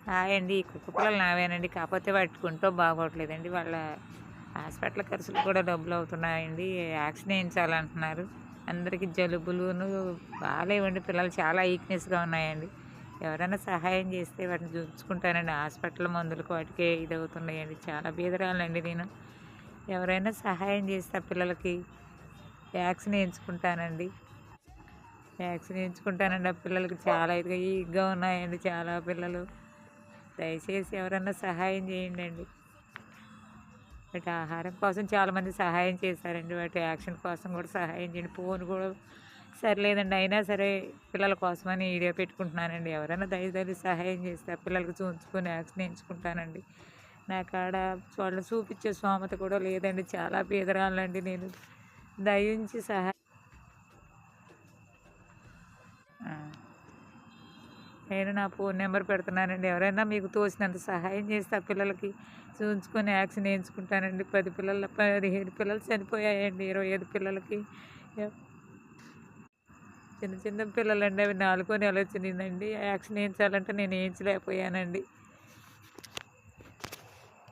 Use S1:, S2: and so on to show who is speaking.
S1: Hi అండి. ఈ కుక్క పిల్లలు నావేనండి. కాకపోతే వాటికుంటో బాగోట్లేదండి. వాళ్ళ హాస్పిటల్ ఖర్చులు కూడా డబ్బులవుతున్నాయండి. వ్యాక్సిన్ ఏయించాలంటున్నారు. అందరికీ జలుబులును బాలేవండి. పిల్లలు చాలా వీక్‌నెస్‌గా ఉన్నాయండి. ఎవరైనా సహాయం చేస్తే వాటిని చూపించుకుంటానండి. హాస్పిటల్ మందులకు వాటికే ఇదవుతున్నాయండి. చాలా బీదరాలినండి నేను. ఎవరైనా సహాయం చేస్తే ఆ పిల్లలకి వ్యాక్సిన్ ఏయించుకుంటానండి. వ్యాక్సిన్ ఏయించుకుంటానండి. ఆ పిల్లలకి చాలా ఇదిగా వీక్‌గా ఉన్నాయండి చాలా పిల్లలు. దయచేసి ఎవరన్నా సహాయం చేయండండి. వాటి ఆహారం కోసం చాలామంది సహాయం చేశారండి. వాటి యాక్షన్ కోసం కూడా సహాయం చేయండి. ఫోన్ కూడా సరిలేదండి. అయినా సరే పిల్లల కోసమని వీడియో పెట్టుకుంటున్నానండి. ఎవరైనా దయచేసి సహాయం చేస్తే ఆ పిల్లలకి చూయించుకొని వ్యాక్సిన్ వేయించుకుంటానండి. నా కాడ వాళ్ళని చూపించే స్తోమత కూడా లేదండి. చాలా బీదరాలినండి నేను. దయించి ఆ! నేను నా ఫోన్ నెంబర్ పెడుతున్నానండి. ఎవరైనా మీకు తోచినంత సహాయం చేస్తే ఆ పిల్లలకి చూయించుకొని వ్యాక్సిన్ వేయించుకుంటానండి. 15 పిల్లలు చనిపోయాయండి. 25 పిల్లలకి. ఎవ్ చిన్న చిన్న పిల్లలండి. అవి 4 నెలొచ్చినియందండి. వ్యాక్సిన్ వేయించాలంటే నేను వేయించలేకపోయానండి.